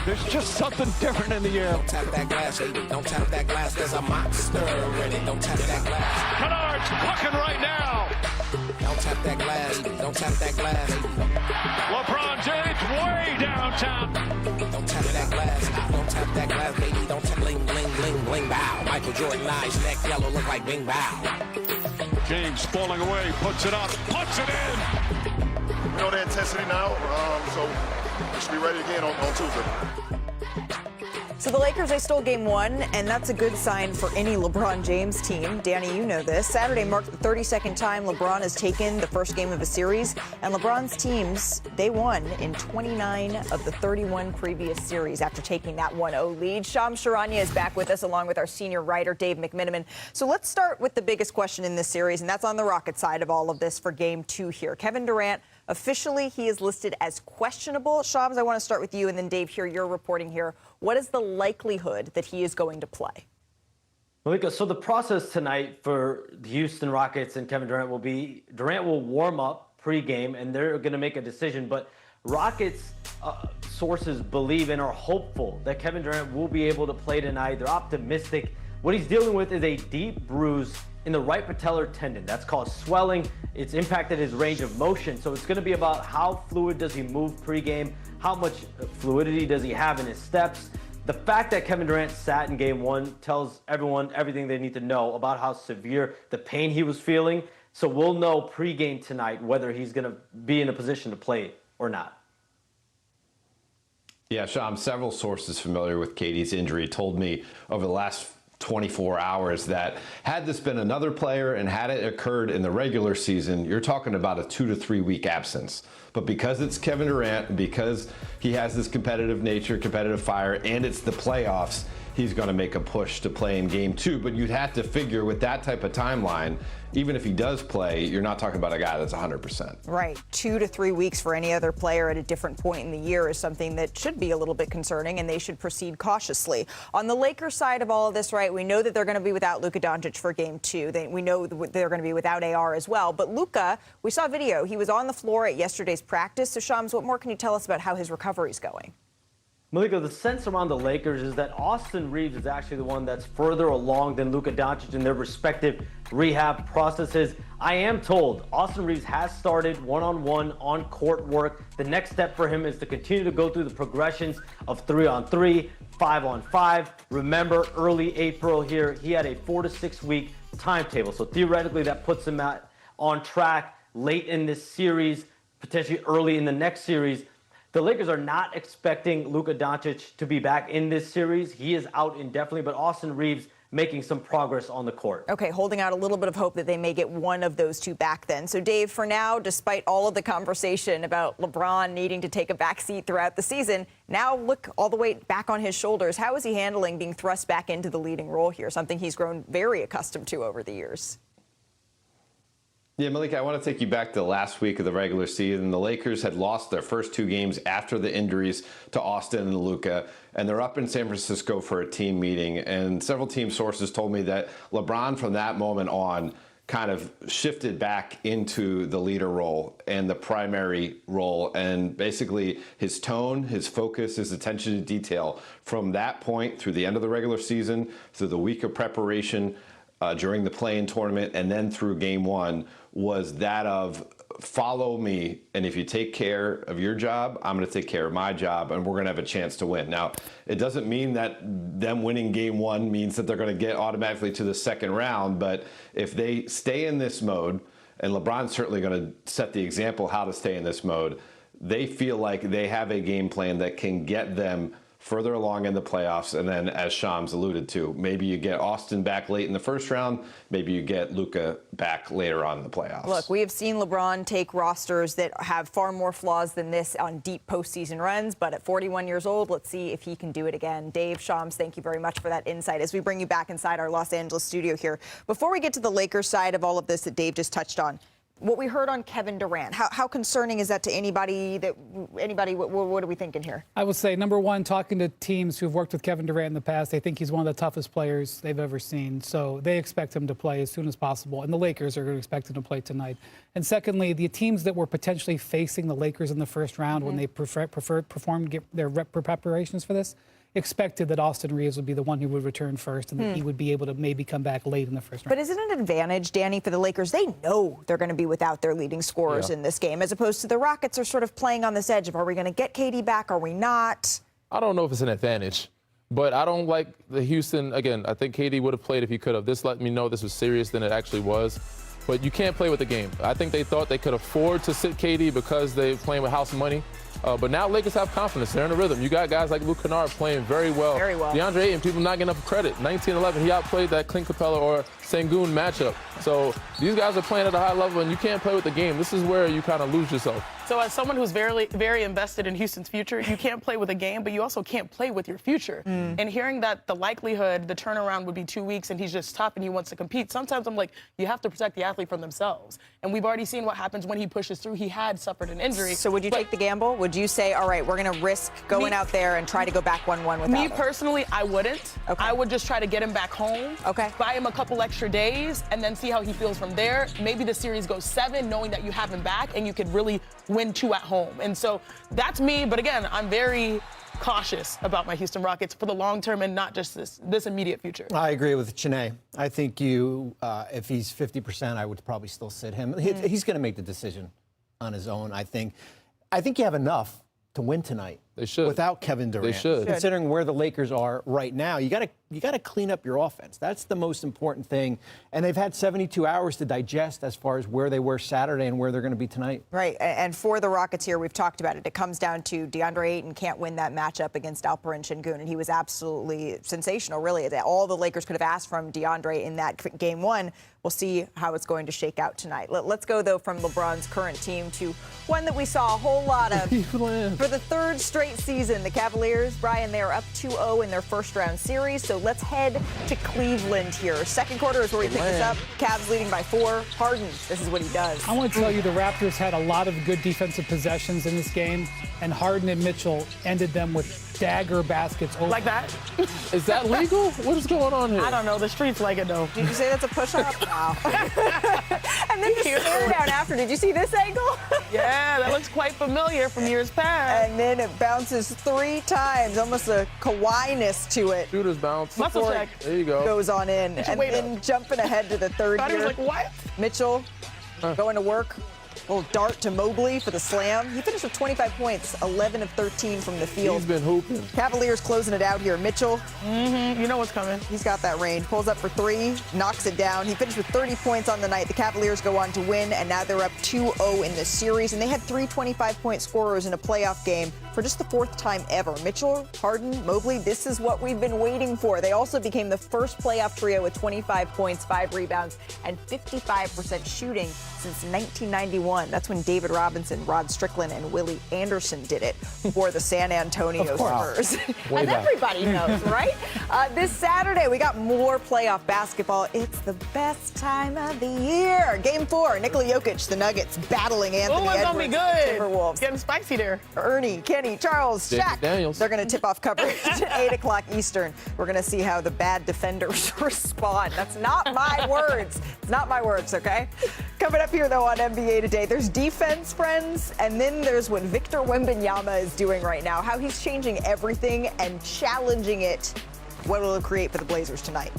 There's just something different in the air. Don't tap that glass, baby. Don't tap that glass. There's a monster in it. Don't tap that glass. Kennard's cooking right now. Don't tap that glass, baby. Don't tap that glass. LeBron James way downtown. Don't tap that glass. Don't tap that glass, baby. Don't tap bling, bling, bling, bling, bow. Michael Jordan eyes, neck yellow, look like bing, bow. James falling away, puts it up, puts it in. We know the intensity now, so we should be ready again on Tuesday. So the Lakers, they stole game one, and that's a good sign for any LeBron James team. Danny, you know this. Saturday marked the 32nd time LeBron has taken the first game of a series, and LeBron's teams, they won in 29 of the 31 previous series after taking that 1-0 lead. Shams Charania is back with us, along with our senior writer, Dave McMenamin. So let's start with the biggest question in this series, and that's on the Rocket side of all of this for game two here. Kevin Durant, officially, he is listed as questionable. Shams, I want to start with you, and then Dave, hear your reporting here. What is the likelihood that he is going to play? Luka, so the process tonight for the Houston Rockets and Kevin Durant will be Durant will warm up pregame, and they're going to make a decision. But Rockets sources believe and are hopeful that Kevin Durant will be able to play tonight. They're optimistic. What he's dealing with is a deep bruise in the right patellar tendon. That's caused swelling. It's impacted his range of motion. So it's going to be about how fluid does he move pregame, how much fluidity does he have in his steps. The fact that Kevin Durant sat in game one tells everyone everything they need to know about how severe the pain he was feeling. So we'll know pregame tonight whether he's going to be in a position to play or not. Yeah, Sham, several sources familiar with KD's injury told me over the last 24 hours that had this been another player and had it occurred in the regular season, you're talking about a 2 to 3 week absence. But because it's Kevin Durant, because he has this competitive nature, competitive fire, and it's the playoffs, he's going to make a push to play in game two. But you'd have to figure with that type of timeline, even if he does play, you're not talking about a guy that's 100%. Right. 2 to 3 weeks for any other player at a different point in the year is something that should be a little bit concerning, and they should proceed cautiously. On the Lakers side of all of this, right, we know that they're going to be without Luka Doncic for game two. We know they're going to be without AR as well. But Luka, we saw video. He was on the floor at yesterday's practice. So, Shams, what more can you tell us about how his recovery is going? Malika, the sense around the Lakers is that Austin Reeves is actually the one that's further along than Luka Doncic in their respective rehab processes. I am told Austin Reeves has started one-on-one on-court work. The next step for him is to continue to go through the progressions of 3-on-3, 5-on-5. Remember, early April here, he had a 4 to 6 week timetable. So theoretically, that puts him on track late in this series, potentially early in the next series. The Lakers are not expecting Luka Doncic to be back in this series. He is out indefinitely, but Austin Reeves making some progress on the court. Okay, holding out a little bit of hope that they may get one of those two back then. So, Dave, for now, despite all of the conversation about LeBron needing to take a back seat throughout the season, now look all the way back on his shoulders. How is he handling being thrust back into the leading role here, something he's grown very accustomed to over the years? Yeah, Malika, I want to take you back to the last week of the regular season. The Lakers had lost their first two games after the injuries to Austin and Luka, and they're up in San Francisco for a team meeting. And several team sources told me that LeBron, from that moment on, kind of shifted back into the leader role and the primary role. And basically his tone, his focus, his attention to detail from that point through the end of the regular season, through the week of preparation, during the play-in tournament, and then through game one, was that of follow me, and if you take care of your job, I'm going to take care of my job, and we're going to have a chance to win. Now, it doesn't mean that them winning game one means that they're going to get automatically to the second round, but if they stay in this mode, and LeBron's certainly going to set the example how to stay in this mode, they feel like they have a game plan that can get them further along in the playoffs. And then, as Shams alluded to, maybe you get Austin back late in the first round, maybe you get Luka back later on in the playoffs. Look, we have seen LeBron take rosters that have far more flaws than this on deep postseason runs, but at 41 years old, let's see if he can do it again. Dave, Shams, thank you very much for that insight as we bring you back inside our Los Angeles studio here. Before we get to the Lakers side of all of this that Dave just touched on, What we heard on Kevin Durant, how concerning is that to anybody? What are we thinking here? I would say, number one, talking to teams who've worked with Kevin Durant in the past, they think he's one of the toughest players they've ever seen. So they expect him to play as soon as possible. And the Lakers are going to expect him to play tonight. And secondly, the teams that were potentially facing the Lakers in the first round when they performed their preparations for this, expected that Austin Reeves would be the one who would return first and that he would be able to maybe come back late in the first round. But isn't it an advantage, Danny, for the Lakers? They know they're going to be without their leading scorers in this game, as opposed to the Rockets are sort of playing on this edge of, are we going to get KD back? Are we not? I don't know if it's an advantage, but I don't like the Houston. Again, I think KD would have played if he could have. This let me know this was serious than it actually was. But you can't play with the game. I think they thought they could afford to sit KD because they're playing with house money. But now Lakers have confidence. They're in a rhythm. You got guys like Luka playing very well. Very well. DeAndre Ayton, people not getting enough credit. 19-11, he outplayed that Clint Capella or Sengun matchup. So these guys are playing at a high level, and you can't play with the game. This is where you kind of lose yourself. So as someone who's very, very invested in Houston's future, you can't play with a game, but you also can't play with your future. And hearing that the likelihood, the turnaround would be 2 weeks and he's just tough and he wants to compete, sometimes I'm like, you have to protect the athlete from themselves. And we've already seen what happens when he pushes through. He had suffered an injury. So would you take the gamble? Would you say, all right, we're going to risk going out there and try to go back 1-1 without Me him? personally, I wouldn't. Okay. I would just try to get him back home. Okay. Buy him a couple extra days and then see how he feels from there. Maybe the series goes 7, knowing that you have him back and you could really win 2 at home. And so that's me. But again, I'm very cautious about my Houston Rockets for the long term and not just this immediate future. I agree with Chiney. I think if he's 50%, I would probably still sit him. He's going to make the decision on his own, I think. I think you have enough to win tonight. They should. Without Kevin Durant. They should. Considering where the Lakers are right now, you got to clean up your offense. That's the most important thing. And they've had 72 hours to digest as far as where they were Saturday and where they're going to be tonight. Right. And for the Rockets here, we've talked about it. It comes down to DeAndre Ayton can't win that matchup against Alperen Şengün, and he was absolutely sensational, really. All the Lakers could have asked from DeAndre in that game 1. We'll see how it's going to shake out tonight. Let's go, though, from LeBron's current team to one that we saw a whole lot of. For the 3rd straight season, the Cavaliers, Brian, they are up 2-0 in their first-round series. So let's head to Cleveland here. Second quarter is where we pick this up. Cavs leading by 4. Harden, this is what he does. I want to tell you the Raptors had a lot of good defensive possessions in this game, and Harden and Mitchell ended them with dagger baskets. Like that? Is that legal? What is going on here? I don't know. The streets like it, though. Did you say that's a push-up? Wow. And then the stare down after. Did you see this angle? Yeah, that looks quite familiar from years past. And then it bounces 3 times, almost a Kawhi-ness to it. Shooters bounce. Muscle check. There you go. Goes on in. And then jumping ahead to the 3rd Thought he year. was like, what? Mitchell going to work. Little dart to Mobley for the slam. He finished with 25 points, 11 of 13 from the field. He's been hooping. Cavaliers closing it out here. Mitchell, You know what's coming. he's got that range. Pulls up for 3, knocks it down. He finished with 30 points on the night. The Cavaliers go on to win, and now they're up 2-0 in this series. And they had 3 25-point scorers in a playoff game for just the 4th time ever. Mitchell, Harden, Mobley, this is what we've been waiting for. They also became the first playoff trio with 25 points, 5 rebounds, and 55% shooting since 1991. That's when David Robinson, Rod Strickland, and Willie Anderson did it for the San Antonio Spurs. As everybody knows, right? This Saturday, we got more playoff basketball. It's the best time of the year. Game 4, Nikola Jokic, the Nuggets, battling Anthony It's Edwards, gonna be the good. Timberwolves. Getting spicy there. Ernie, Kenny, Charles, Jacob Shaq. Daniels. They're going to tip off coverage at 8 o'clock Eastern. We're going to see how the bad defenders respond. That's not my words. It's not my words, okay? Coming up here, though, on NBA Today, there's defense, friends, and then there's what Victor Wembanyama is doing right now, how he's changing everything and challenging it. What will it create for the Blazers tonight?